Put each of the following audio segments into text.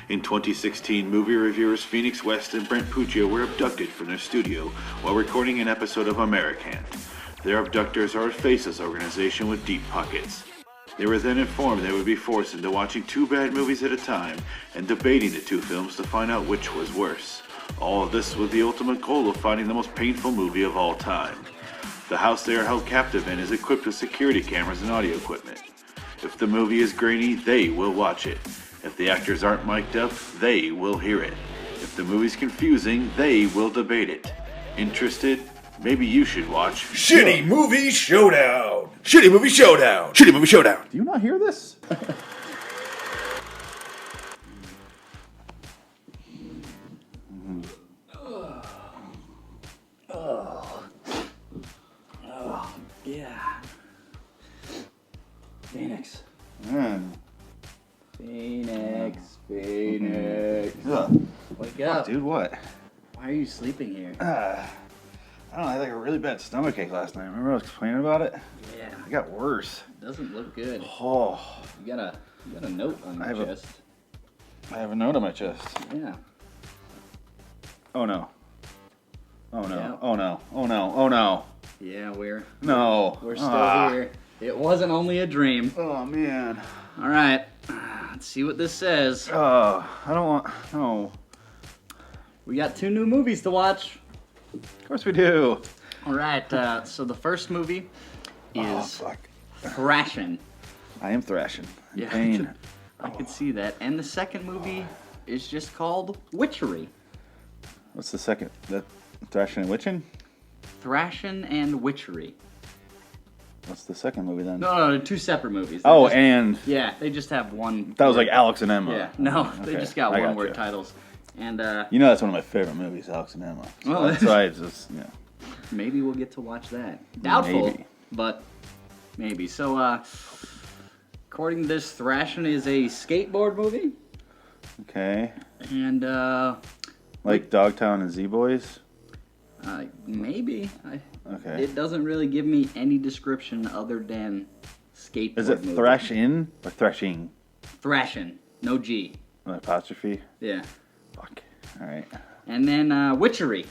In 2016, movie reviewers Phoenix West and Brent Puccio were abducted from their studio while recording an episode of American. Their abductors are a faceless organization with deep pockets. They were then informed they would be forced into watching 2 bad movies at a time and debating the 2 films to find out which was worse. All of this with the ultimate goal of finding the most painful movie of all time. The house they are held captive in is equipped with security cameras and audio equipment. If the movie is grainy, they will watch it. If the actors aren't mic'd up, they will hear it. If the movie's confusing, they will debate it. Interested? Maybe you should watch Shitty Movie Showdown! Shitty Movie Showdown! Shitty Movie Showdown! Do you not hear this? Yeah. Phoenix. Phoenix. Wake up. Dude, what? Why are you sleeping here? I don't know, I had like a really bad stomachache last night. Remember I was complaining about it? Yeah. It got worse. Doesn't look good. Oh. You got a note on your chest. I have a note on my chest. Yeah. Oh no. Oh no. Yeah. Oh no. Oh no. Oh no. Yeah, we're No. still here. It wasn't only a dream. Oh man. All right. Let's see what this says. I don't want. No. We got 2 new movies to watch. Of course we do. All right. So the first movie is fuck. Thrashin. I am thrashing. Yeah, Pain. I could see that. And the second movie is just called Witchery. What's the second? The thrashing and witching? Thrashin and Witchery. What's the second movie then? No, they're 2 separate movies. Oh, just, and yeah, they just have one. that was word. like Alex and Emma. Yeah, no, they Okay, just got I one got word you. titles. And You know that's one of my favorite movies, Alex and Emma. So Well, that's why it's just, yeah. maybe we'll get to watch that. Doubtful, Maybe. but maybe. So, according to this, Thrashin is a skateboard movie, Okay. and Like Dogtown and Z-Boys? maybe. Okay. It doesn't really give me any description other than skateboard Is it movie. Thrashin or Thrashing? Thrashin, no G. An apostrophe? Yeah. Fuck. Alright. And then Witchery,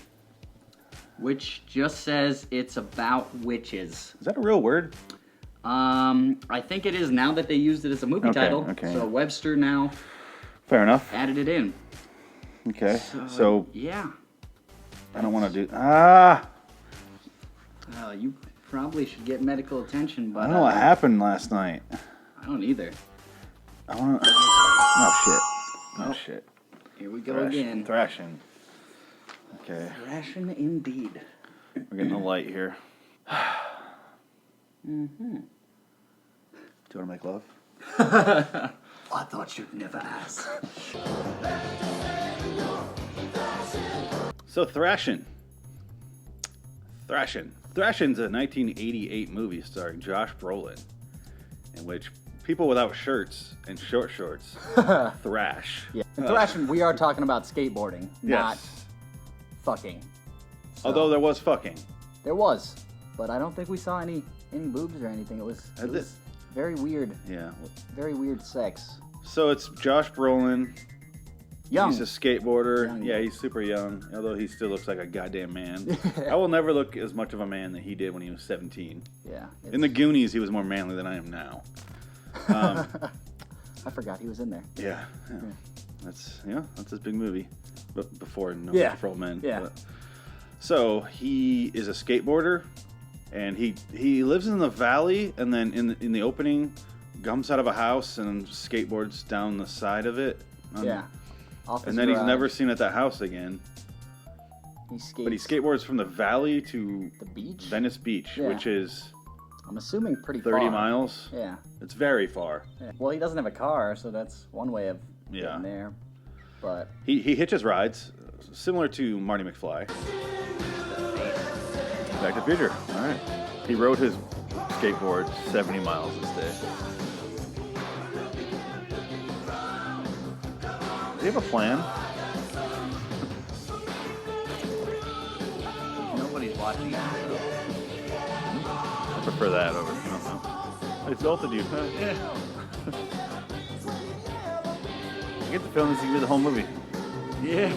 which just says it's about witches. Is that a real word? I think it is now that they used it as a movie Okay, title. okay. So Webster now Fair enough. added it in. Okay. So Yeah. I don't want to do. You probably should get medical attention, but I don't know what happened last night. I don't either. I want to. Oh shit. Oh Oh. shit. Here we go again. Thrashing. Okay. Thrashing indeed. We're getting a light here. Mm-hmm. Do you want to make love? I thought you'd never ask. So Thrashin'. Thrashin's a 1988 movie starring Josh Brolin, in which people without shirts and short shorts thrash. Yeah. And Thrashing, we are talking about skateboarding, not fucking. So, Although there was fucking. there was, but I don't think we saw any boobs or anything. It was very weird. Yeah. Very weird sex. So it's Josh Brolin. Young. He's a skateboarder. Young. Yeah, he's super young, although he still looks like a goddamn man. I will never look as much of a man that he did when he was 17. Yeah. In the Goonies, he was more manly than I am now. I forgot he was in there. Yeah. That's his big movie. But before No Yeah. Country for Old Men. Yeah. But, so he is a skateboarder, and he lives in the valley, and then in the opening, jumps out of a house and skateboards down the side of it. Yeah. Off his And then he's garage. never seen at that house again. He skates. But he skateboards from the valley to The beach? Venice Beach, Yeah. which is I'm assuming pretty 30 far. miles. Yeah. It's very far. Yeah. Well, he doesn't have a car, so that's one way of Yeah. getting there. But He hitches rides, similar to Marty McFly. Back to the Future. All right. He rode his skateboard 70 miles this day. Do you have a plan? nobody's watching it. So. I prefer that over. I insulted you. Huh? Yeah. I get the feeling this is gonna be the whole movie. Yeah.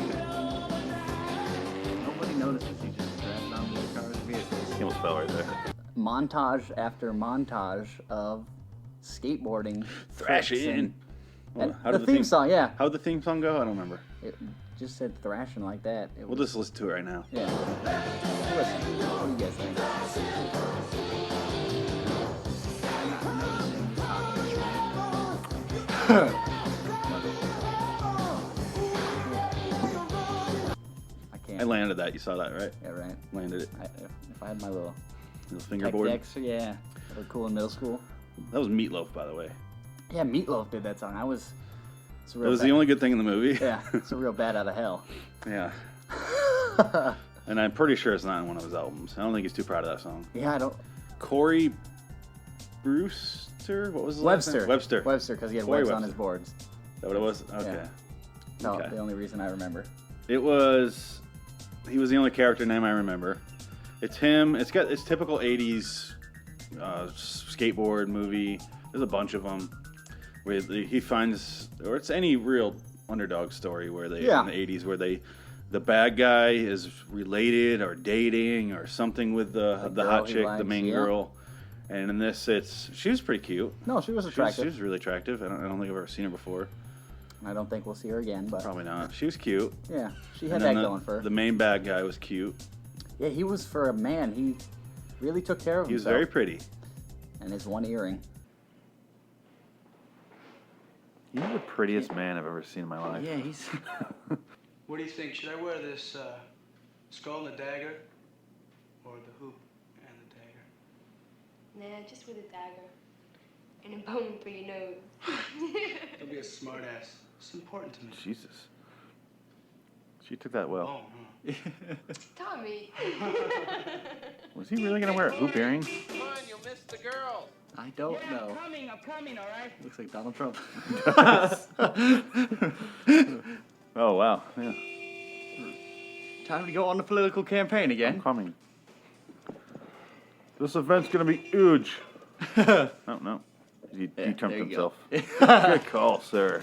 Nobody notices he just crashed onto the car's vehicles. He almost fell right there. Montage after montage of skateboarding. Thrashing. And the theme song, yeah. How'd the theme song go? I don't remember. It just said thrashing like that. We'll just listen to it right now. Yeah. Listen, what do you guys think? I can't. I landed that. You saw that, right? Yeah, right. Landed it. If I had my little tech Fingerboard. decks, yeah, they were cool in middle school. That was Meatloaf, by the way. Yeah, Meatloaf did that song. It was the only good thing in the movie. Yeah, it's a real bad out of hell. Yeah. And I'm pretty sure it's not in one of his albums. I don't think he's too proud of that song. Yeah, I don't. Corey Brewster? What was his last name? Webster, because he had Corey webs on Webster. his boards. Is that what it was? Okay. Yeah. No, Okay. the only reason I remember. He was the only character name I remember. It's him. It's typical 80s skateboard movie. There's a bunch of them. Where he finds, or it's any real underdog story where they in the 80s where the bad guy is related or dating or something with the hot chick, the main girl. And in this, she was pretty cute. No, she was attractive. She was really attractive. I don't think I've ever seen her before. I don't think we'll see her again, but Probably not. She was cute. yeah, she had And that then going for her. The main bad guy was cute. Yeah, he was, for a man, he really took care of He was himself. very pretty. And his one earring. He's the prettiest man I've ever seen in my life. Yeah, he's. What do you think? Should I wear this skull and the dagger, or the hoop and the dagger? Nah, just with a dagger. And a bone for your nose. Don't be a smartass. It's important to me. Jesus. She took that well. Oh, huh. Tommy. Was he really going to wear a hoop earring? Come on, you'll miss the girl. I don't know. I'm coming, all right? Looks like Donald Trump. Oh, wow. Yeah. Time to go on the political campaign again. I'm coming. This event's going to be huge. Oh, no. He trumped there you go. himself. Good call, sir.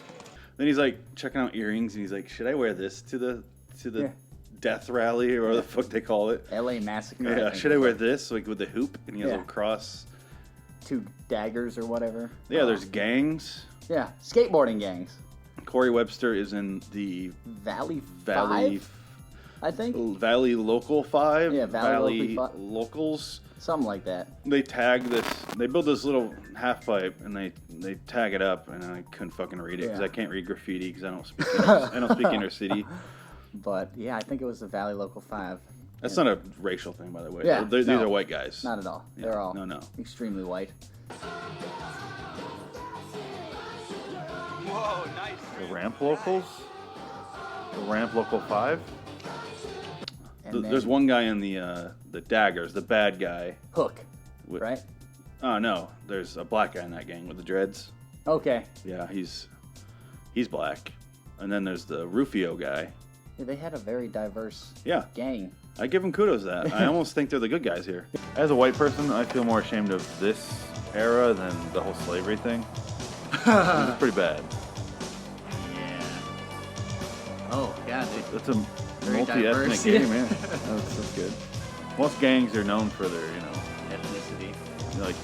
Then he's like checking out earrings, and he's like, "Should I wear this to the death rally or whatever the fuck they call it?" L.A. Massacre. Yeah. Should I wear this like with the hoop? And he has a little cross. 2 daggers or whatever. Yeah. There's gangs. Yeah, skateboarding gangs. Corey Webster is in the Valley 5, Valley I think. Valley Local 5. Yeah, Valley Local 5. Locals. Something like that. They tag this. They build this little half pipe and they tag it up, and I couldn't fucking read it because Yeah. I can't read graffiti because I don't speak inner city. But yeah, I think it was the Valley Local 5. That's not a racial thing, by the way. Yeah, These no. are white guys. Not at all. Yeah, They're all no. extremely white. Whoa, nice. The Ramp Locals. The Ramp Local 5. And There's then one guy in the daggers, the bad guy. Hook, With- right? Oh no, there's a black guy in that gang with the dreads. Okay. Yeah, he's black. And then there's the Rufio guy. Yeah, they had a very diverse Yeah. gang. I give them kudos to that. I almost think they're the good guys here. As a white person, I feel more ashamed of this era than the whole slavery thing. It's pretty bad. Yeah. Oh, God. It's a Very multi-ethnic diverse. game, man. That's good. Most gangs are known for their, Ethnicity. like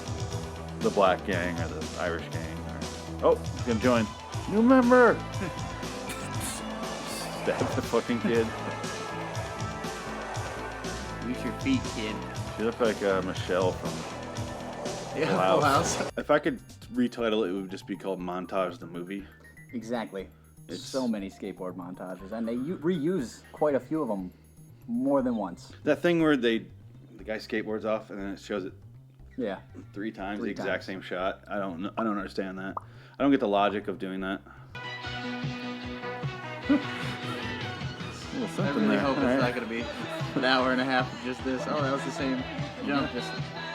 the black gang or the Irish gang. Oh, he's gonna join. New member! Stab the fucking kid. Use your feet, kid. She looked like Michelle from Yeah, Full Full House. House. If I could retitle it, it would just be called Montage the Movie. Exactly. It's- So many skateboard montages, and they reuse quite a few of them more than once. That thing where the guy skateboards off and then it shows it Yeah. 3 times, Three the exact times. same shot. I don't understand that. I don't get the logic of doing that. I really hope it's not going to be an hour and a half of just this. Oh, that was the same jump. Just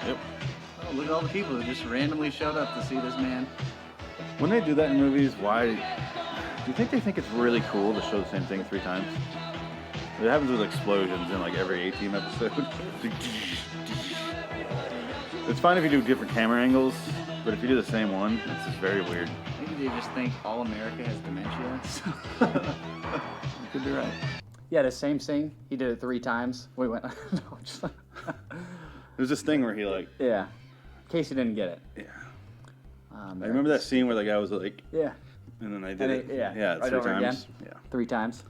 Yep. oh, look at all the people who just randomly showed up to see this man. When they do that in movies, why? Do you think they think it's really cool to show the same thing 3 times? It happens with explosions in like every A-Team episode. It's fine if you do different camera angles, but if you do the same one, it's just very weird. Maybe they just think all America has dementia, You could be right. Yeah, the same thing. He did it 3 times. We went. No, just There's this thing where he like. yeah. In case you didn't get it. Yeah. I remember that scene where the guy was like. Yeah. And then I did it. Yeah, right 3 over times. again. Yeah. 3 times.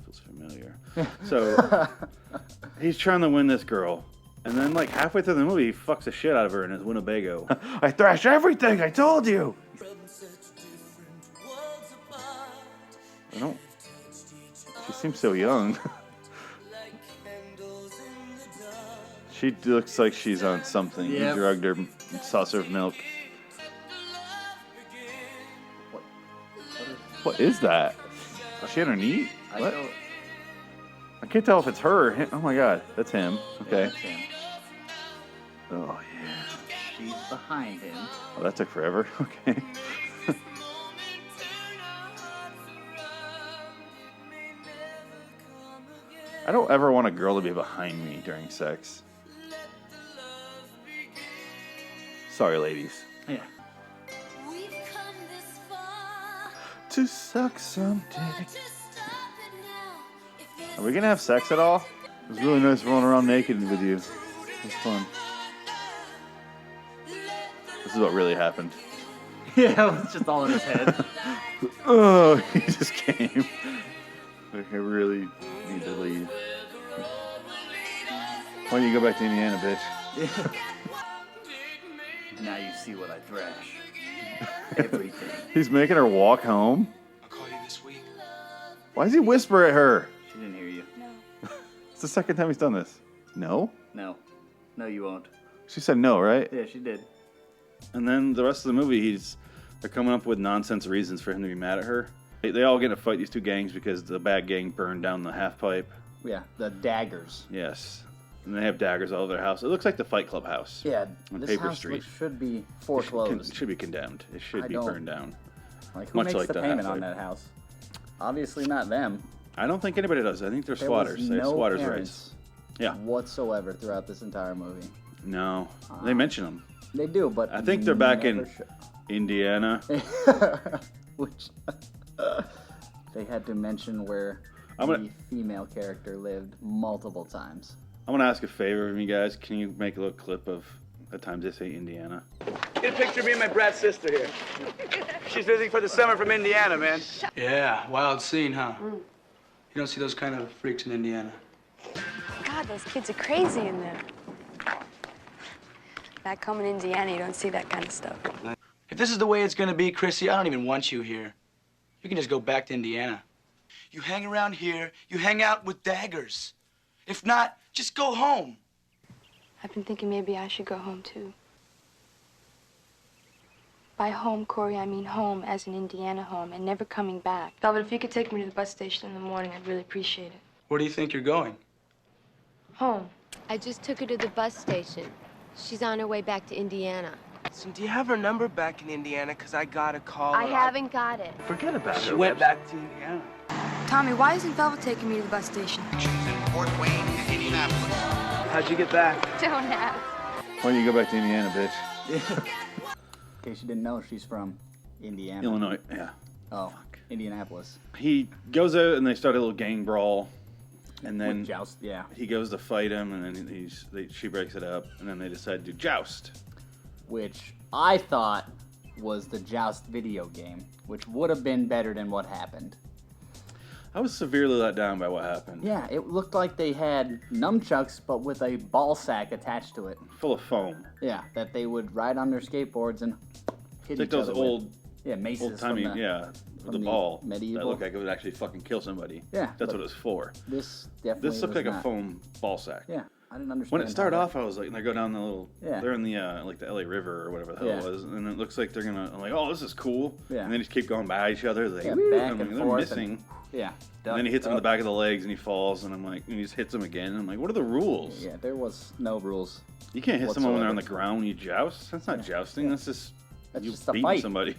Feels familiar. So he's trying to win this girl. And then, like, halfway through the movie, he fucks the shit out of her in his Winnebago. I thrash everything, I told you. I don't... She seems so young. She looks like she's on something. Yep. He drugged her saucer of milk. What is that? Is she on her knee? What? I can't tell if it's her or him. Oh my god, that's him. Okay. That's him. Oh yeah. She's behind him. Oh, that took forever. Okay. I don't ever want a girl to be behind me during sex. Sorry, ladies. Yeah. To suck some dick. Are we gonna have sex at all? It was really nice rolling around naked with you. It was fun. This is what really happened. Yeah, it was just all in his head. Oh, he just came. Like, I really need to leave. Why don't you go back to Indiana, bitch? Now you see what I thrash. Everything. He's making her walk home? I'll call you this week. Why does he whisper at her? She didn't hear you. It's the second time he's done this. No? No. No, you won't. She said no, right? Yeah, she did. And then the rest of the movie, they're coming up with nonsense reasons for him to be mad at her. They all get in a fight, these 2 gangs, because the bad gang burned down the half pipe. Yeah, the daggers. Yes. And they have daggers all over their house. It looks like the Fight Club house. Yeah, on this Paper house Street. should be foreclosed. It should be condemned. It should be burned down. Like, who Much makes like the the payment half on pipe. that house? Obviously not them. I don't think anybody does. I think they're There squatters. was They have no squatters' parents rights. Yeah. whatsoever throughout this entire movie. No. They mention them. They do, but I think they're back in never Indiana. Which they had to mention where the female character lived multiple times. I'm going to ask a favor of you guys. Can you make a little clip of the times they say Indiana? Get a picture of me and my brat sister here. She's visiting for the summer from Indiana, man. Yeah, wild scene, huh? You don't see those kind of freaks in Indiana. God, those kids are crazy in there. Back home in Indiana, you don't see that kind of stuff. If this is the way it's gonna be, Chrissy, I don't even want you here. You can just go back to Indiana. You hang around here, you hang out with daggers. If not, just go home. I've been thinking maybe I should go home, too. By home, Corey, I mean home as in Indiana home and never coming back. Velvet, if you could take me to the bus station in the morning, I'd really appreciate it. Where do you think you're going? Home. I just took her to the bus station. She's on her way back to Indiana. So do you have her number back in Indiana? Because I gotta call her. I haven't got it. Forget about it. She went back to Indiana. Tommy, why isn't Velvet taking me to the bus station? in Fort Wayne, Indianapolis. How'd you get back? Don't ask. Why don't you go back to Indiana, bitch? In case you didn't know, she's from Indiana. Illinois, yeah. Oh, Indianapolis. He goes out and they start a little gang brawl. And then joust, yeah. He goes to fight him, and then she breaks it up, and then they decide to joust. Which I thought was the Joust video game, which would have been better than what happened. I was severely let down by what happened. Yeah, it looked like they had nunchucks, but with a ball sack attached to it. Full of foam. Yeah, that they would ride on their skateboards and hit Like each those other old, with. Yeah, maces old-timey, from the, yeah, with the ball. medieval. That looked like it would actually fucking kill somebody. Yeah, That's what it was for. This definitely This looked was like not. a foam ball sack. Yeah, I didn't understand. When it started how off, I was like, and they go down the little, Yeah. they're in the, like the LA River or whatever the hell Yeah. it was, and it looks like they're gonna, I'm like, oh, this is cool. Yeah. And they just keep going by each other. Like, Yeah, woo, back I'm and like, they're forth missing. and- yeah. And then he hits him in the back of the legs and he falls, and I'm like, and he just hits him again. And I'm like, what are the rules? Yeah, there was no rules. You can't hit someone when they're on the whatsoever. ground when you joust. That's not jousting. That's just That's you just a beating fight. somebody.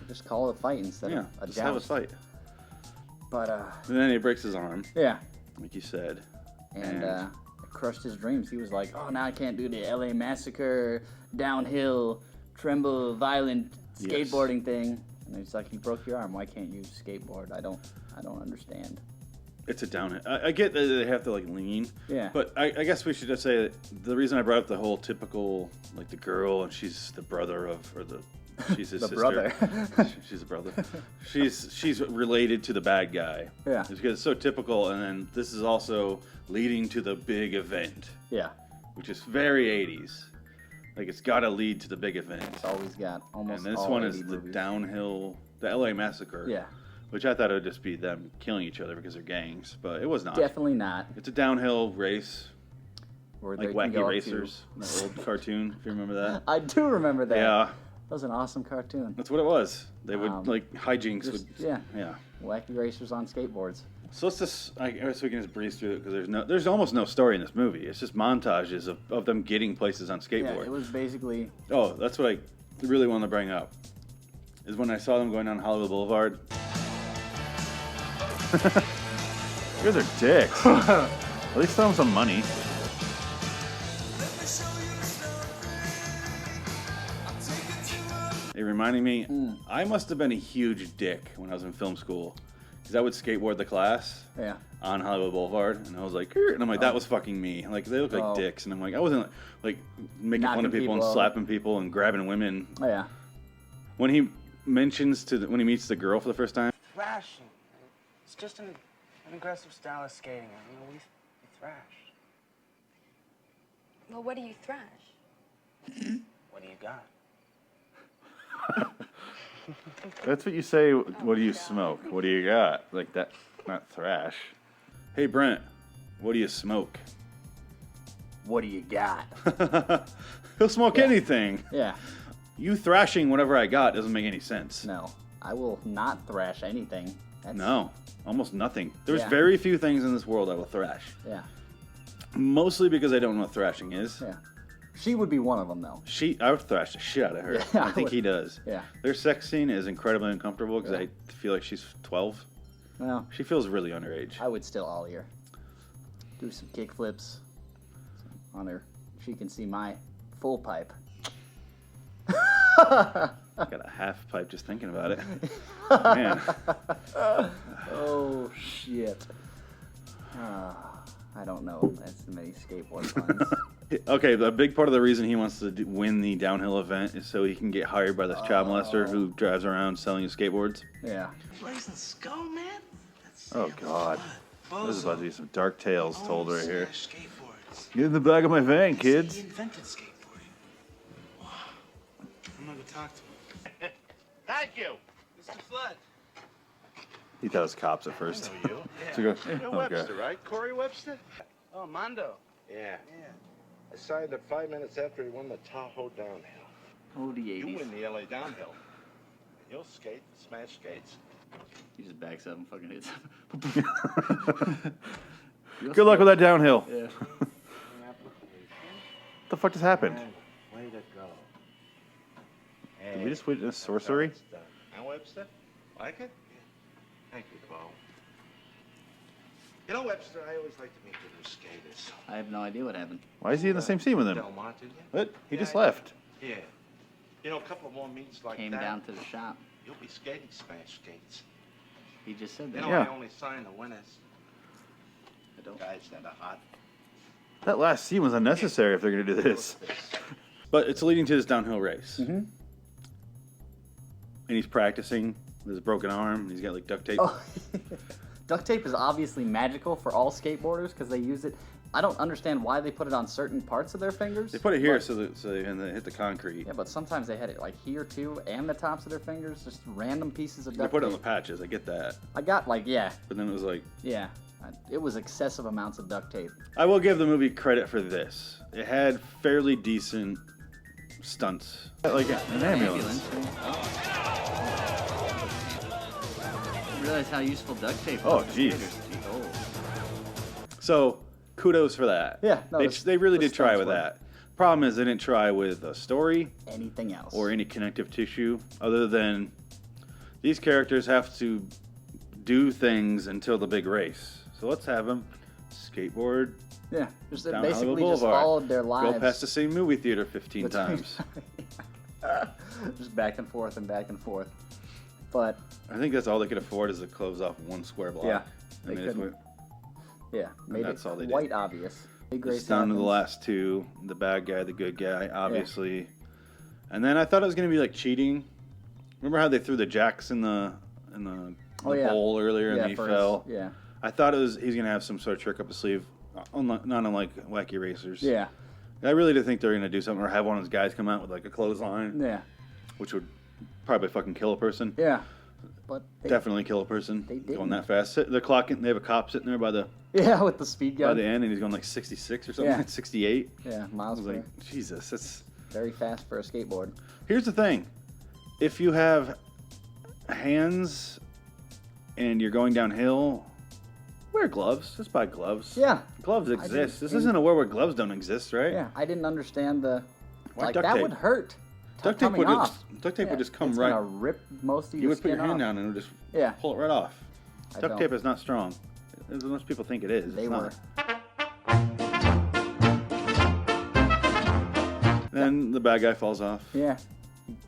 Just call it a fight instead Yeah, of a just have a joust. fight. But And then he breaks his arm, yeah, like you said. and it crushed his dreams. He was like, "Oh, now I can't do the LA Massacre, downhill, tremble, violent skateboarding thing. And it's like, you broke your arm. Why can't you skateboard? I don't understand. It's a downhill. I get that they have to like lean. Yeah. But I guess we should just say that the reason I brought up the whole typical, like the girl and she's the brother of, or she's his the sister. brother. She's a brother. She's related to the bad guy. Yeah. It's because it's so typical, and then this is also leading to the big event. Yeah. Which is very 80s. Like, it's got to lead to the big event. It's always got almost. And this one is the downhill, the LA Massacre. Yeah. Which I thought it would just be them killing each other because they're gangs, but it was not. Definitely not. It's a downhill race. Where like Wacky Racers, the old cartoon, if you remember that. I do remember that. Yeah. That was an awesome cartoon. That's what it was. They would, like, hijinks would... Yeah. Yeah. Wacky Racers on skateboards. So let's just, I guess we can just breeze through it because there's almost no story in this movie. It's just montages of them getting places on skateboard. Yeah, it was basically... Oh, that's what I really want to bring up. Is when I saw them going down Hollywood Boulevard. You guys are dicks. At least throw them some money. It reminded me, I must have been a huge dick when I was in film school. Because I would skateboard the class on Hollywood Boulevard. And I was like, and I'm like, that was fucking me. Like, they look like dicks. And I'm like, I wasn't like making fun of people and slapping people and grabbing women. Oh, yeah. When he mentions when he meets the girl for the first time. Thrashing. It's just an aggressive style of skating. You know, we thrash. Well, what do you thrash? What do you got? That's what you say. What do you smoke? What do you got? Like that, not thrash. Hey Brent, what do you smoke? What do you got? He'll smoke anything. Yeah. You thrashing whatever I got doesn't make any sense. No, I will not thrash anything. No, almost nothing. There's very few things in this world I will thrash. Yeah. Mostly because I don't know what thrashing is. Yeah. She would be one of them, though. I would thrash the shit out of her. Yeah, I think he does. Yeah. Their sex scene is incredibly uncomfortable because I feel like she's 12. Well, she feels really underage. I would still ollie her. Do some kick flips on her. She can see my full pipe. I got a half pipe just thinking about it. Man. Oh, shit. I don't know. That's many skateboard puns. Okay, the big part of the reason he wants to win the downhill event is so he can get hired by this child molester who drives around selling his skateboards. Yeah. Blazing skull, man. Oh, God. This is about to be some dark tales told right here. Get in the back of my van, kids. He invented skateboarding. Wow. I'm not going to talk to him. Thank you. Mr. Flood. He thought it was cops at first. I know you. So go, You're Webster, right? Corey Webster? Oh, Mondo. Yeah. I signed it 5 minutes after he won the Tahoe downhill. Oh, the 80s. You win the LA downhill. And you'll skate and smash skates. He just backs up and fucking hits him. Good luck with that downhill. Yeah. What the fuck just happened? Way to go. Did we just witness sorcery? Now, Webster? Like it? Thank you, Bo. You know, Webster, I always like to meet the new skaters. I have no idea what happened. Why is he in the same scene with him? Del Mar, did you? What? He just left. Yeah. You know, a couple of more meets like Came that. down to the shop. You'll be skating smash skates. He just said You that. know, Yeah. I only sign the winners. I don't. Guys that are hot. That last scene was unnecessary if they're going to do this. But it's leading to this downhill race. Mm-hmm. And he's practicing with his broken arm. He's got like duct tape. Oh. Duct tape is obviously magical for all skateboarders because they use it. I don't understand why they put it on certain parts of their fingers. They put it here so they hit the concrete. Yeah, but sometimes they had it like here too, and the tops of their fingers, just random pieces of They duct put it on tape. the patches. I get that. I got like, yeah, But then it was like... yeah. It was excessive amounts of duct tape. I will give the movie credit for this. It had fairly decent stunts. Like an ambulance. I realize how useful duct tape Oh, was. jeez. So, kudos for that. Yeah, no, they really the did try stunts with were- that. Problem is, they didn't try with a story Anything else. or any connective tissue other than these characters have to do things until the big race. So let's have them skateboard yeah, just down basically Hollywood just Boulevard. followed their lives. Go past the same movie theater 15 times. Just back and forth and back and forth. But I think that's all they could afford is to close off one square block. Yeah, I mean, made that's all they it did. quite obvious. It's down to the last two, the bad guy, the good guy, obviously. Yeah. And then I thought it was going to be like cheating. Remember how they threw the jacks in the bowl earlier and he fell? Yeah. I thought he's going to have some sort of trick up his sleeve, not unlike Wacky Racers. Yeah. I really did think they were going to do something or have one of his guys come out with like a clothesline. Yeah. Which would probably fucking kill a person. Yeah. But definitely kill a person. They didn't. Going that fast. They're clocking. They have a cop sitting there by the with the speed gun by the end, and he's going like 66 or something, 68. Yeah, miles per hour. Like, Jesus, that's very fast for a skateboard. Here's the thing: if you have hands and you're going downhill, wear gloves. Just buy gloves. Yeah, gloves exist. This isn't a world where gloves don't exist, right? Yeah, I didn't understand the Why that tape? Would hurt. Duct tape would just come right. Gonna rip most of your You would put skin your hand off. down and it would just pull it right off. Duct tape is not strong, as most people think it is. They were. Then the bad guy falls off. Yeah.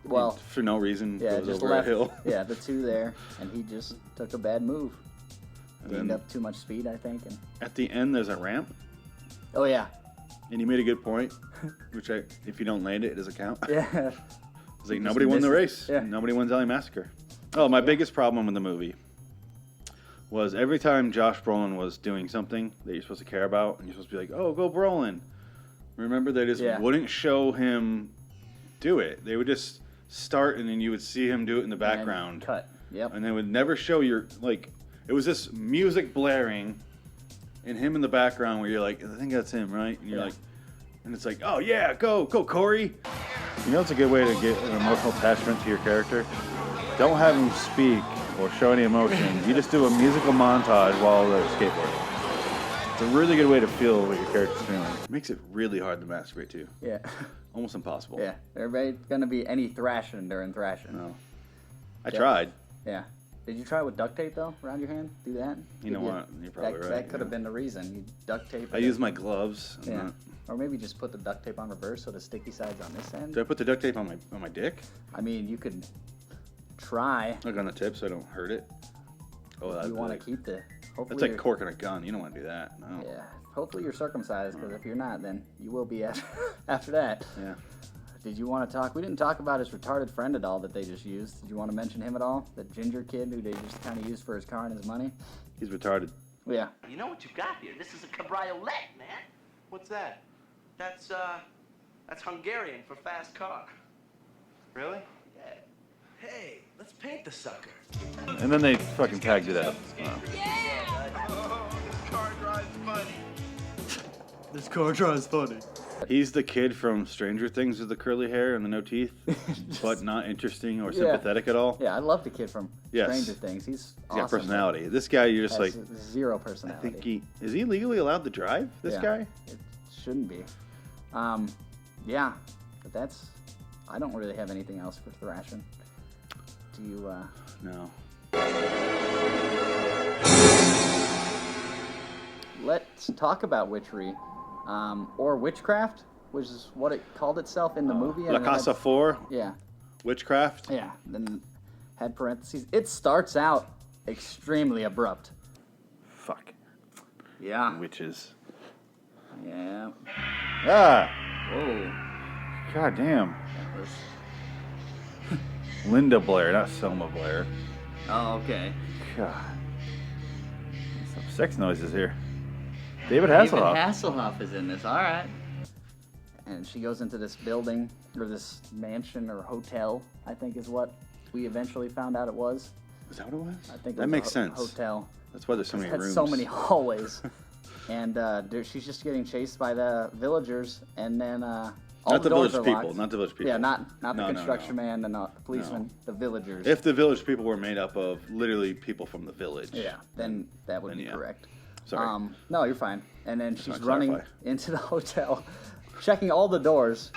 Well, for no reason, goes just over left. a hill. Yeah, the two there, and he just took a bad move. Gained up too much speed, I think. And at the end, there's a ramp. Oh yeah. And you made a good point, which if you don't land it, it doesn't count. Yeah. It's like nobody won the race. Yeah. Nobody wins LA Massacre. Oh, my biggest problem with the movie was every time Josh Brolin was doing something that you're supposed to care about, and you're supposed to be like, "Oh, go Brolin." Remember, they just wouldn't show him do it. They would just start, and then you would see him do it in the background. And cut. Yep. And they would never show your It was this music blaring, and him in the background where you're like, I think that's him, right? And you're like, and it's like, oh yeah, go Corey. You know, it's a good way to get an emotional attachment to your character. Don't have him speak or show any emotion. You just do a musical montage while they're skateboarding. It's a really good way to feel what your character's feeling. It makes it really hard to masturbate too. Yeah. Almost impossible. Yeah. There gonna be any thrashing during thrashing. No. I tried. Yeah. Did you try it with duct tape though, around your hand? Do that? You know what? You're probably right. That could have been the reason. You duct tape. I use my gloves. Yeah. Or maybe just put the duct tape on reverse so the sticky side's on this end. Did I put the duct tape on my dick? I mean, you could try. Like on the tip so I don't hurt it. Oh, you want to keep the. That's like corking a gun. You don't want to do that. No. Yeah. Hopefully you're circumcised, because if you're not, then you will be after that. Yeah. Did you want to talk? We didn't talk about his retarded friend at all that they just used. Did you want to mention him at all? The ginger kid who they just kind of used for his car and his money? He's retarded. Yeah. You know what you got here? This is a cabriolet, man. What's that? That's Hungarian for fast car. Really? Yeah. Hey, let's paint the sucker. And then they fucking tagged it out. Wow. Oh, this car drives funny. This car drives funny. He's the kid from Stranger Things with the curly hair and the no teeth, but not interesting or sympathetic at all. Yeah, I love the kid from Stranger Things. He's awesome. got personality. This guy, you're just like zero personality. I think is he legally allowed to drive? This guy? It shouldn't be. Yeah, but I don't really have anything else for Thrashing. Do you? No. Let's talk about Witchery. Or Witchcraft, which is what it called itself in the movie. La Casa 4? Yeah. Witchcraft? Yeah. Then had parentheses. It starts out extremely abrupt. Fuck. Yeah. Witches. Yeah. Ah! Whoa. God damn. Linda Blair, not Selma Blair. Oh, okay. God. Some sex noises here. David Hasselhoff. David Hasselhoff is in this. All right. And she goes into this building, or this mansion, or hotel, I think is what we eventually found out it was. Is that what it was? I think that makes sense. Hotel. That's why there's so many rooms. It had so many hallways. And she's just getting chased by the villagers, and then all the doors are locked. Not the village people. Yeah, not the construction man and the policeman. The villagers. If the village people were made up of literally people from the village. Yeah, then that would be correct. Sorry. No, you're fine. And then she's running into the hotel, checking all the doors.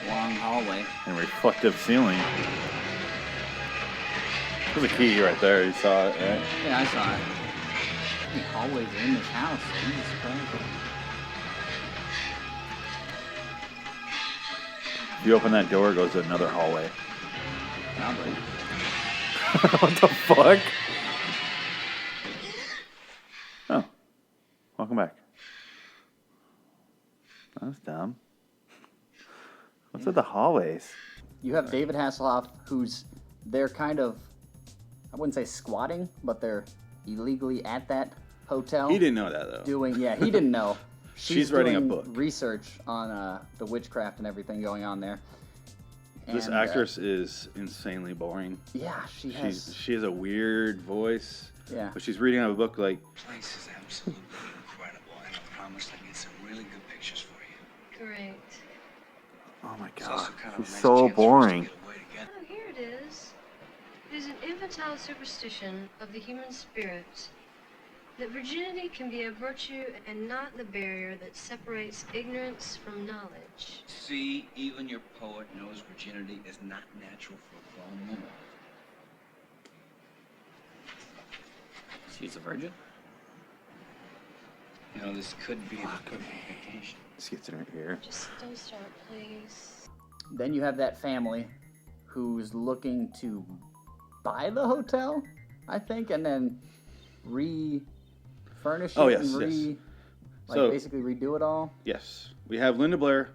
Long hallway. And reflective ceiling. There's a key right there. You saw it, right? Yeah, I saw it. How many hallways are in this house? Jesus Christ. If you open that door, it goes to another hallway. Probably. What the fuck? Oh. Welcome back. That's dumb. What's with the hallways? You have David Hasselhoff, they're kind of, I wouldn't say squatting, but they're illegally at that hotel. He didn't know that, though. He didn't know. She's writing a doing book. Research on the witchcraft and everything going on there. This actress is insanely boring. Yeah, she has a weird voice. Yeah. But she's reading out of a book like... The place is absolutely incredible, and I promise to get some really good pictures for you. Great. Oh my It's god, also kind of a she's nice so chance for us to boring. get away together. Oh, here it is. There's an infantile superstition of the human spirit that virginity can be a virtue and not the barrier that separates ignorance from knowledge. See, even your poet knows virginity is not natural for a grown woman. She's a virgin? You know, this could be the perfect vacation. This gets in her ear. Just don't start, please. Then you have that family who's looking to buy the hotel, I think, and then refurnish it and basically redo it all. Yes. We have Linda Blair,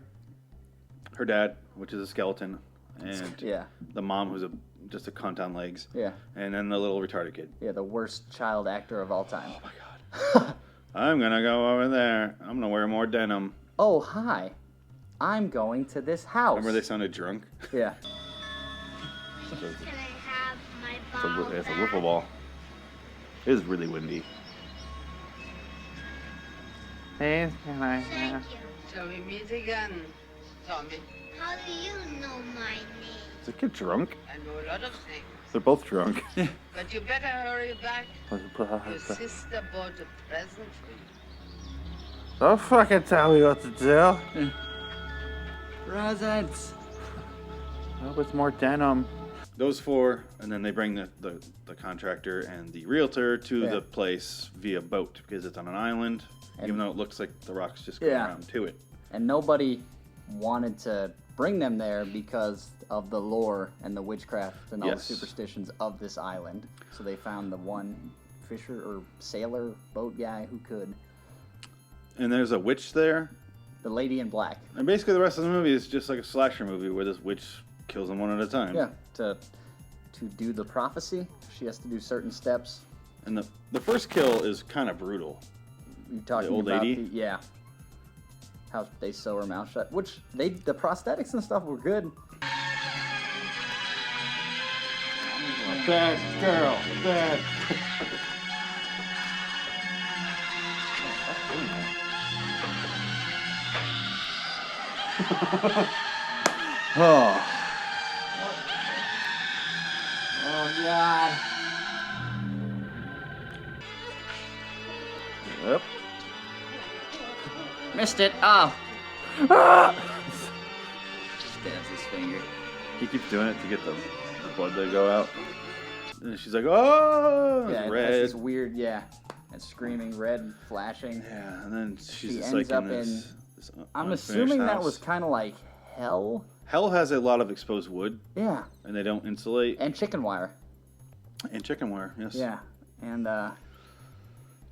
her dad, which is a skeleton, and the mom who's just a cunt on legs. Yeah. And then the little retarded kid. Yeah, the worst child actor of all time. Oh my god. I'm gonna go over there. I'm gonna wear more denim. Oh, hi. I'm going to this house. Remember they sounded drunk? Yeah. It's a wiffle ball. It is really windy. Hey, can I have... Shall we meet again, Tommy? How do you know my name? Is the kid drunk? I know a lot of things. They're both drunk. But you better hurry back. Your sister bought a present for you. Don't fucking tell me what to do. Presents. Oh, with more denim. Those four, and then they bring the contractor and the realtor to the place via boat because it's on an island, even though it looks like the rocks just go around to it. And nobody wanted to bring them there because of the lore and the witchcraft and all the superstitions of this island. So they found the one fisher or sailor boat guy who could. And there's a witch there. The lady in black. And basically the rest of the movie is just like a slasher movie where this witch kills them one at a time. Yeah, to do the prophecy, she has to do certain steps. And the first kill is kind of brutal. You talking the old about lady? Yeah. How they sew her mouth shut. Which the prosthetics and stuff were good. Bad girl, bad. Oh. Oh God. Yep. Missed it. Oh. Ah! Stabs his finger. He keeps doing it to get the blood to go out. And she's like, oh, Yeah, red. that's this weird, and screaming red, flashing. Yeah, and then she's she just ends like up in this I'm unfinished assuming that house. was kind of like hell. Hell has a lot of exposed wood. Yeah. And they don't insulate. And chicken wire. And chicken wire, yes. Yeah. And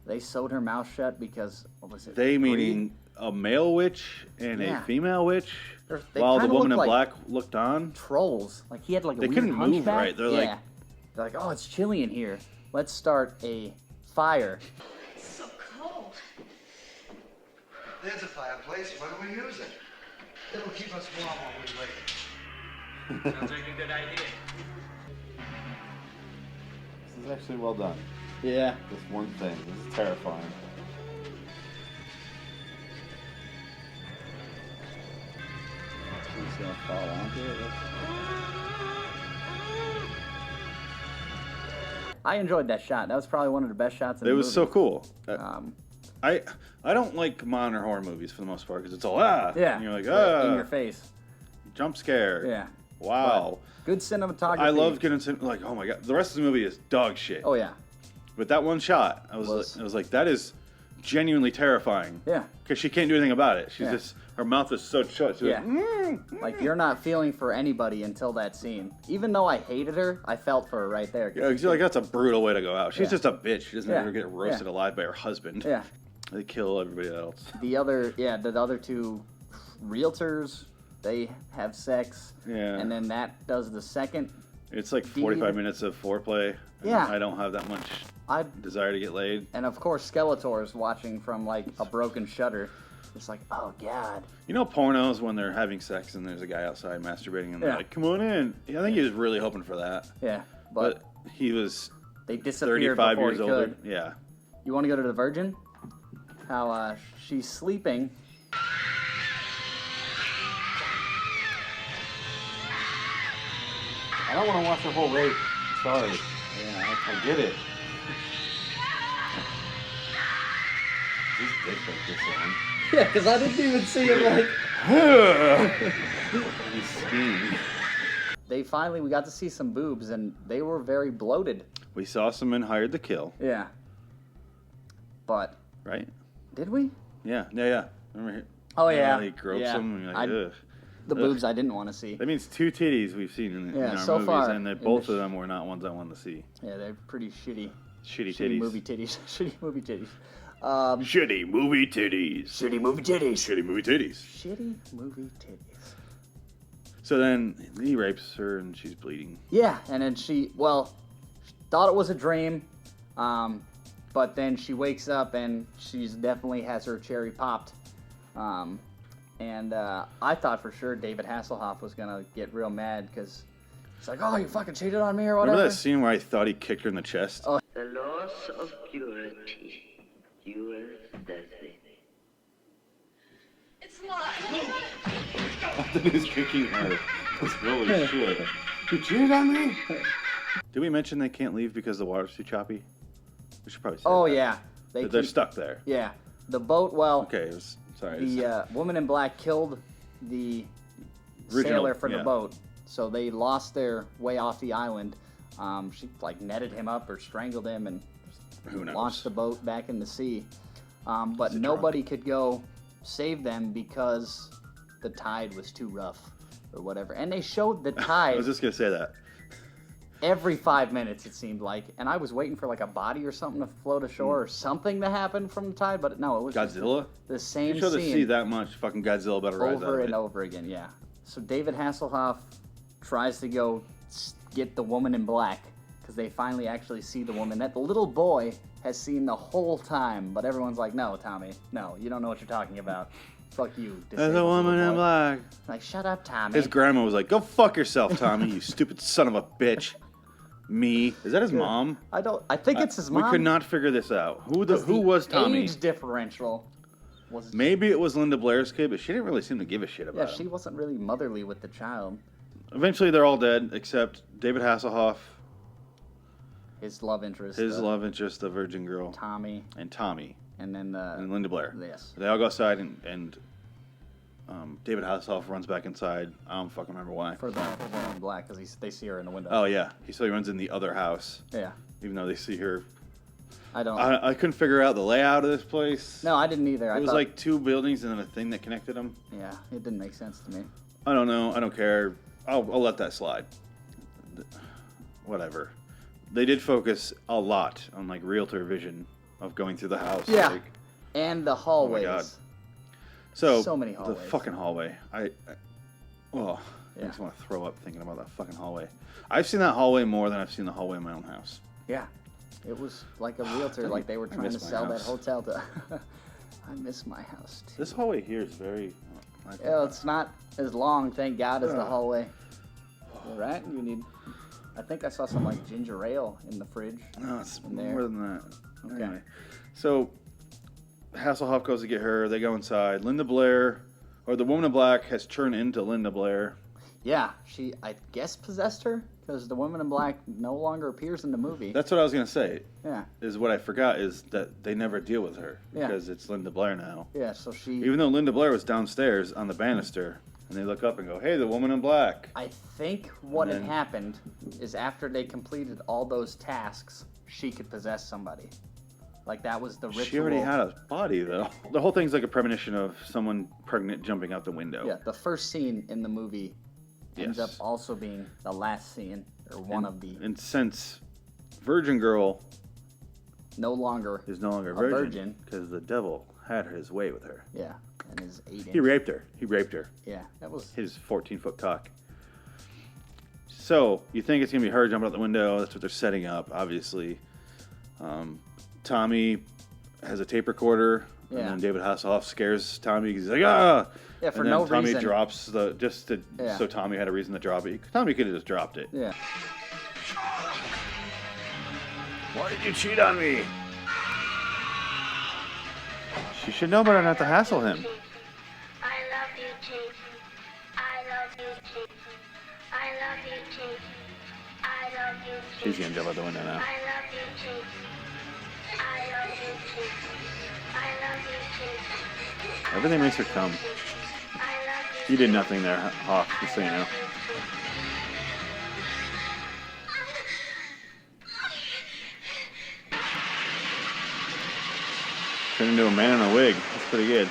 they sewed her mouth shut because, what was it? They meaning a male witch and a female witch, They while the kinda woman in looked like black looked on. Trolls. Like he had like a They weird couldn't move hunchback. right. They're like, They're like, oh, it's chilly in here. Let's start a fire. It's so cold. There's a fireplace. Why don't we use it? It'll keep us warm while we wait. Sounds like a good idea. this is actually well done. Yeah. This one thing. This is terrifying. He's gonna fall onto it. I enjoyed that shot. That was probably one of the best shots in the movie. It was so cool. I don't like modern horror movies for the most part because it's all Yeah. and you're like in your face. Jump scare. Yeah. Wow. But good cinematography. I love getting like, oh my god, the rest of the movie is dog shit. Oh yeah. But that one shot, I was like, that is genuinely terrifying. Yeah. Because she can't do anything about it. She's just, her mouth is so shut. She's like, you're not feeling for anybody until that scene. Even though I hated her, I felt for her right there. Yeah, you're like, that's a brutal way to go out. She's just a bitch. She doesn't ever get roasted alive by her husband. Yeah. They kill everybody else. The other two realtors, they have sex. Yeah. And then that does the second. It's like 45 minutes of foreplay. Yeah. I don't have that much desire to get laid. And of course, Skeletor's watching from like a broken shutter. It's like, oh god. You know pornos when they're having sex and there's a guy outside masturbating and they're like, come on in. I think he was really hoping for that. Yeah. But he was they disappeared 35 before years he older. could. Yeah. You want to go to the Virgin? How she's sleeping. I don't want to watch the whole rape. Sorry. Yeah, I get it. This dick like this one. Yeah, because I didn't even see him like. We got to see some boobs, and they were very bloated. We saw some men hired to kill. Yeah. But. Right? Did we? Yeah. Remember here? Oh, yeah. He gropes them, and you're like, ugh. The boobs I didn't want to see. That means 2 titties we've seen in our so movies, far, and both of them were not ones I wanted to see. Yeah, they're pretty shitty. Shitty titties. Shitty movie titties. Shitty movie titties. Shitty movie titties. Shitty movie titties. Shitty movie titties. Shitty movie titties. So then he rapes her and she's bleeding. Yeah, and then she thought it was a dream, but then she wakes up and she's definitely has her cherry popped. And I thought for sure David Hasselhoff was going to get real mad because it's like, oh, you fucking cheated on me or whatever. Remember that scene where I thought he kicked her in the chest? Oh. The loss of purity. You are deadly. It's not. I thought he was kicking her. Holy shit. You cheated on me? Did we mention they can't leave because the water's too choppy? We should probably say that. Yeah. They're stuck there. Yeah. The boat, Okay, sorry. The woman in black killed the sailor for the boat, so they lost their way off the island. She netted him up or strangled him and launched the boat back in the sea. But nobody could go save them because the tide was too rough or whatever. And they showed the tide. I was just gonna say that. Every 5 minutes it seemed like, and I was waiting for like a body or something to float ashore or something to happen from the tide, but no, it was Godzilla. Just the same you show the scene sea that much, fucking Godzilla better rise out of over it. and over again. Yeah. So David Hasselhoff tries to go get the woman in black because they finally actually see the woman that the little boy has seen the whole time, but everyone's like, "No, Tommy, no, you don't know what you're talking about. Fuck you." There's a woman in black. Like, shut up, Tommy. His grandma was like, "Go fuck yourself, Tommy, you stupid son of a bitch." Me. Is that his mom? I think it's his mom. We could not figure this out. Who was Tommy? Age differential was Maybe it was Linda Blair's kid, but she didn't really seem to give a shit about Yeah, him. she wasn't really motherly with the child. Eventually, they're all dead except David Hasselhoff, his love interest, the virgin girl, Tommy, and Tommy, and then and Linda Blair. Yes. They all go outside and David Hasselhoff runs back inside. I don't fucking remember why. For the woman in black, because they see her in the window. Oh yeah, he runs in the other house. Yeah. Even though they see her. I couldn't figure out the layout of this place. No, I didn't either. It was like 2 buildings and then a thing that connected them. Yeah, it didn't make sense to me. I don't know. I don't care. I'll let that slide. Whatever. They did focus a lot on realtor vision of going through the house. Yeah. And the hallways. Oh my god. So many hallways. The fucking hallway. I just want to throw up thinking about that fucking hallway. I've seen that hallway more than I've seen the hallway in my own house. Yeah. It was like a realtor, like they were trying to sell that hotel to. I miss my house too. This hallway here is very. It's not as long, thank God, as the hallway. Right? You need. I think I saw some ginger ale in the fridge. No, it's in there. more than that. Okay. Anyway, so Hasselhoff goes to get her. They go inside. Linda Blair, or the woman in black, has turned into Linda Blair. Yeah, she, I guess, possessed her because the woman in black no longer appears in the movie. That's what I was gonna say. Yeah. Is what I forgot is that they never deal with her because it's Linda Blair now. Yeah. So she. Even though Linda Blair was downstairs on the banister, and they look up and go, "Hey, the woman in black." I think what had happened is after they completed all those tasks, she could possess somebody. Like that was the ritual. She already had a body, though. The whole thing's like a premonition of someone pregnant jumping out the window. Yeah, the first scene in the movie ends up also being the last scene, or one of the... And since Virgin Girl... is no longer a virgin. Because the devil had his way with her. Yeah, and his 8-inch... He raped her. Yeah, that was... His 14-foot cock. So, you think it's going to be her jumping out the window. That's what they're setting up, obviously. Tommy has a tape recorder. Yeah. And then David Hasselhoff scares Tommy. He's like, ah! Yeah, for and then no Tommy reason. drops so Tommy had a reason to drop it. Tommy could have just dropped it. Yeah. Why did you cheat on me? She should know better not to hassle him. I love you, Chief. I love you, Chief. I love you, Chief. I love you, Chief. She's gonna jump out the window now. I love you, Chief. I love you, Chief. I love you, Chief. Everything makes her come. You did nothing there, Hawk, just so you know. Turned into a man in a wig. That's pretty good.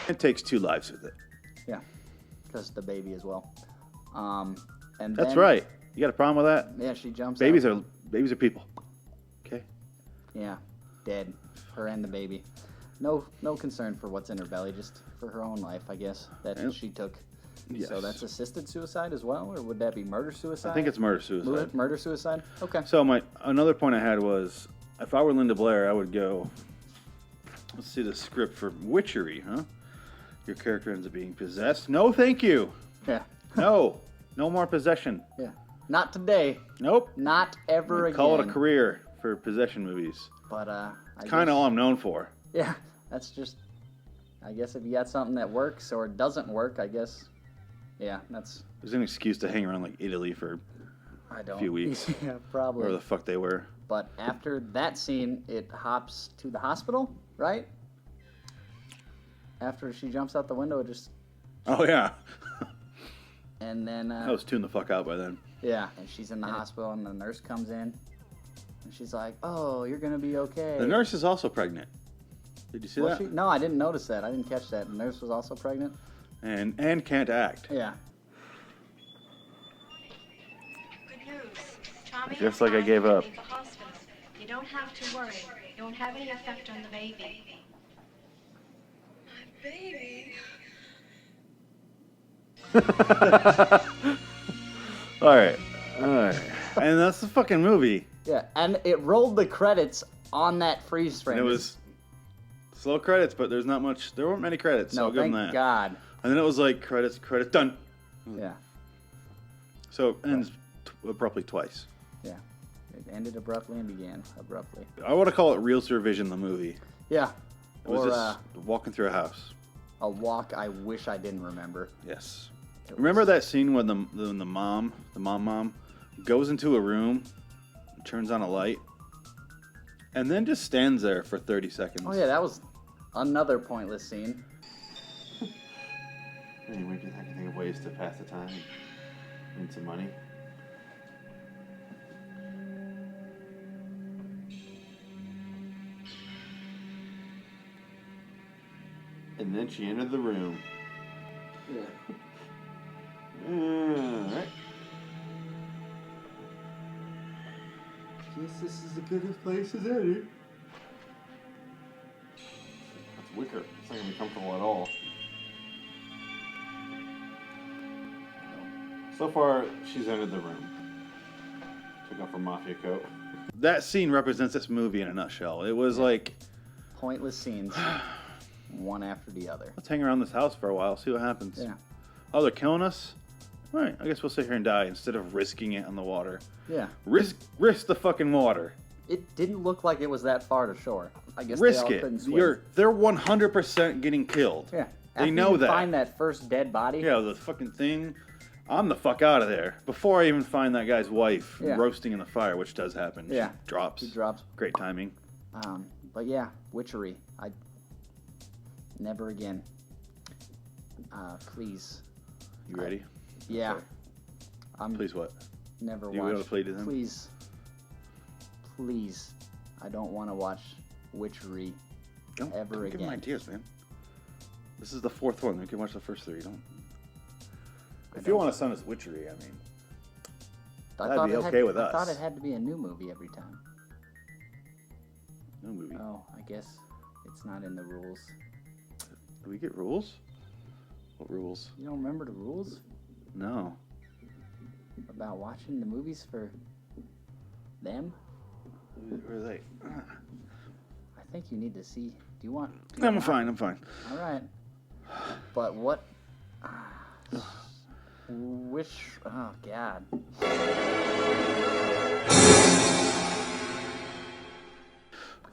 It takes 2 lives with it. Yeah, because the baby as well. And That's then, right. You got a problem with that? Yeah, she jumps Babies out. are people. Okay. Yeah, dead. Her and the baby. No concern for what's in her belly, just for her own life, I guess. That's what she took. Yes. So that's assisted suicide as well, or would that be murder-suicide? I think it's murder-suicide. Murder-suicide? Okay. So another point I had was, if I were Linda Blair, I would go, let's see the script for Witchery, huh? Your character ends up being possessed. No, thank you. Yeah. No more possession. Yeah. Not today. Nope. Not ever again. Call it a career for possession movies. But it's kind of all I'm known for. Yeah, that's just, I guess if you got something that works or doesn't work, I guess, yeah, that's... There's an excuse to hang around like Italy for a few weeks. Yeah, probably. Where the fuck they were. But after that scene, it hops to the hospital, right? After she jumps out the window, it just... Oh, yeah. And then... I was tuned the fuck out by then. Yeah, and she's in the hospital, and the nurse comes in, and she's like, oh, you're going to be okay. The nurse is also pregnant. Did you see that? No, I didn't notice that. I didn't catch that. The nurse was also pregnant? And can't act. Yeah. Good news. Tommy Just like I gave up. the hospital. You don't have to worry. It won't have any effect on the baby. My baby. All right. And that's the fucking movie. Yeah, and it rolled the credits on that freeze frame. And it was slow credits, but there's not much. There weren't many credits. So No, I'll give them thank that. God. And then it was like credits, done. Yeah. So it ends abruptly twice. Yeah. It ended abruptly and began abruptly. I want to call it Real Survision, the movie. Yeah. It was Or just walking through a house. a walk I wish I didn't remember. Yes. Remember that scene when the mom goes into a room, turns on a light, and then just stands there for 30 seconds? Oh yeah, that was another pointless scene. Anyway, I can think of ways to pass the time and some money. And then she entered the room. Yeah. Alright. Guess this is as good a place as any. That's wicker. It's not gonna be comfortable at all. So far, she's entered the room. Took off her mafia coat. That scene represents this movie in a nutshell. It was like pointless scenes, one after the other. Let's hang around this house for a while, see what happens. Yeah. Oh, they're killing us? All right, I guess we'll sit here and die instead of risking it on the water. Yeah. Risk the fucking water. It didn't look like it was that far to shore. I guess Risk they all it. couldn't swim. They're 100% getting killed. Yeah. They After know you that. Find that first dead body. Yeah, the fucking thing. I'm the fuck out of there before I even find that guy's wife roasting in the fire, which does happen. Yeah. She drops. She drops. Great timing. But yeah, Witchery. I never again. Please. You ready? Yeah. Please what? Never You watch. want to play to them? Please. I don't want to watch Witchery Don't ever give again. him ideas, man. This is the fourth one. We can watch the first three. Don't. If you want to send us Witchery, I mean, that'd be okay with us. I thought it had to be a new movie every time. No movie. Oh, I guess it's not in the rules. Do we get rules? What rules? You don't remember the rules No. about watching the movies for them? Where are they? I think you need to see. Do you want? I'm fine. All right. But what? Which? Oh God.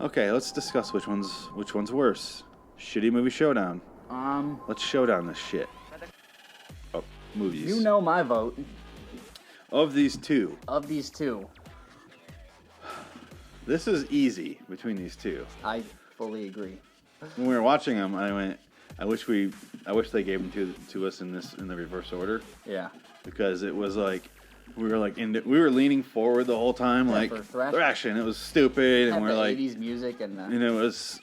Okay, let's discuss which one's worse. Shitty movie Showdown. Let's showdown this shit. Oh, movies. You know my vote. Of these two. This is easy between these two. I fully agree. When we were watching them, I went, I wish they gave them to us in the reverse order. Yeah. Because it was like we were leaning forward the whole time, Yeah, like for Thrashing. Thrashing. It was stupid, and Had we're the like 80s music and it was,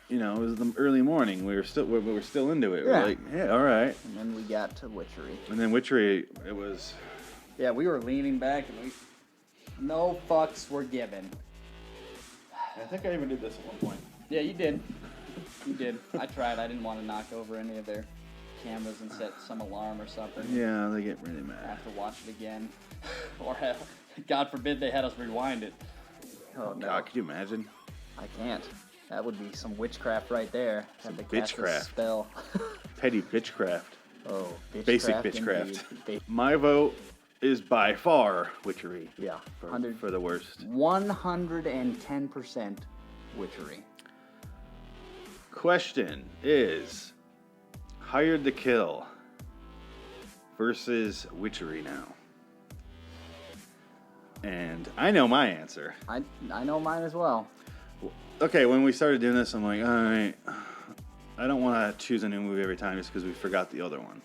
it was the early morning. We were still into it. Yeah. We're like, yeah, all right. And then we got to Witchery. And then Witchery, it was. Yeah, we were leaning back and no fucks were given. I think I even did this at one point. Yeah, you did. You did. I tried. I didn't want to knock over any of their cameras and set some alarm or something. Yeah, they get really mad. I have to watch it again. Or, God forbid, they had us rewind it. Oh, no. God, could you imagine? I can't. That would be some witchcraft right there. Some Have to cast a bitchcraft. spell. Petty bitchcraft. Oh, bitchcraft. Basic bitchcraft. My vote is by far Witchery. Yeah. For the worst. 110% Witchery. Question is Hired to Kill versus Witchery now. And I know my answer. I know mine as well. Okay, when we started doing this, I'm like, all right, I don't want to choose a new movie every time just because we forgot the other one.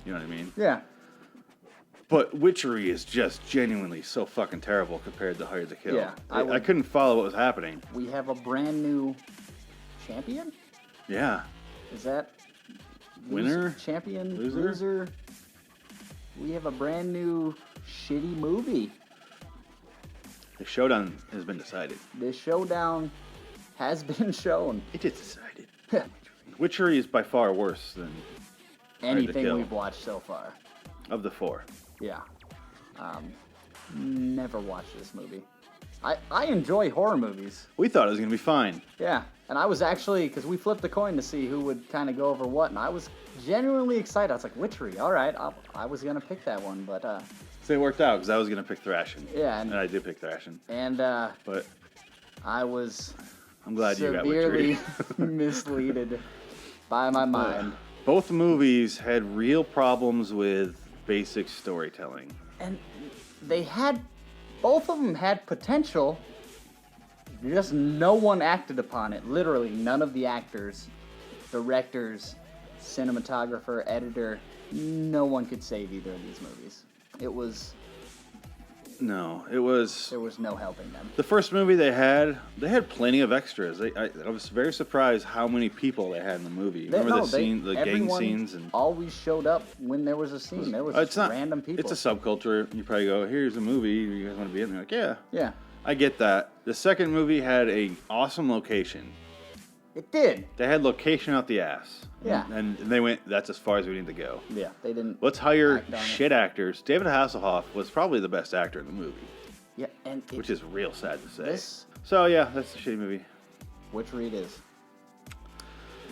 You know what I mean? Yeah. But Witchery is just genuinely so fucking terrible compared to Hired to Kill. Yeah, I couldn't follow what was happening. We have a brand new champion? Yeah. Is that Winner? Champion? Loser? Loser? We have a brand new shitty movie. The Showdown has been decided. The Showdown has been shown. It is decided. Witchery is by far worse than Hired to Anything Kill. we've watched so far. Of the four. Yeah. Never watched this movie. I enjoy horror movies. We thought it was going to be fine. Yeah, and I was actually, because we flipped the coin to see who would kind of go over what, and I was genuinely excited. I was like, Witchery, all right. I was going to pick that one, but... So it worked out, because I was going to pick Thrashing. Yeah. And I did pick Thrashing. And, but I was... I'm glad you got Witchery. Severely misleaded by my mind. Both movies had real problems with basic storytelling. And both of them had potential, just no one acted upon it. Literally, none of the actors, directors, cinematographer, editor, no one could save either of these movies. There was no helping them. The first movie they had plenty of extras. I was very surprised how many people they had in the movie. The gang scenes, and always showed up when there was a scene. There was just random people. It's a subculture. You probably go, here's a movie. You guys want to be in? They're like, yeah. Yeah. I get that. The second movie had an awesome location. It did. They had location out the ass. Yeah. And they went, that's as far as we need to go. Yeah, they didn't. Let's hire shit actors. David Hasselhoff was probably the best actor in the movie. Yeah, which is real sad to say. This, so yeah, that's a shitty movie. Witchery it is.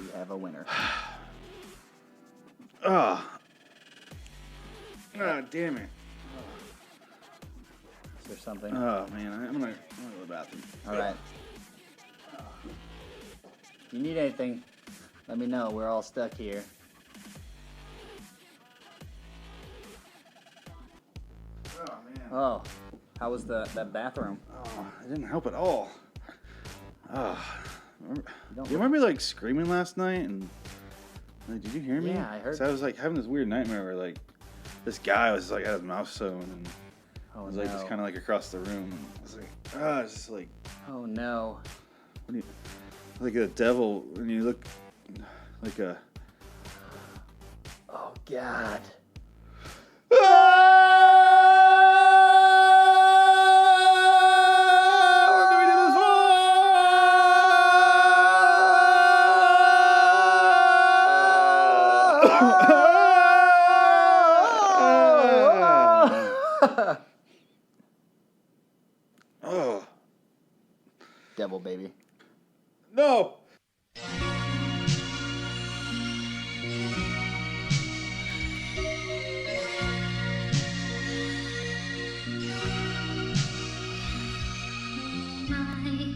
We have a winner. Oh, damn it. Is there something? Oh man, I'm gonna go to the bathroom. All right. If you need anything, let me know. We're all stuck here. Oh man. Oh. How was that bathroom? Oh, it didn't help at all. Oh, you remember like screaming last night and like, did you hear me? Yeah, I heard. So I was like having this weird nightmare where like this guy was like had his mouth sewn and I was like just kind of like across the room. And I was like, it's just like. Oh no. like a devil, and you look like a. Oh God. Oh. Devil baby. No. Night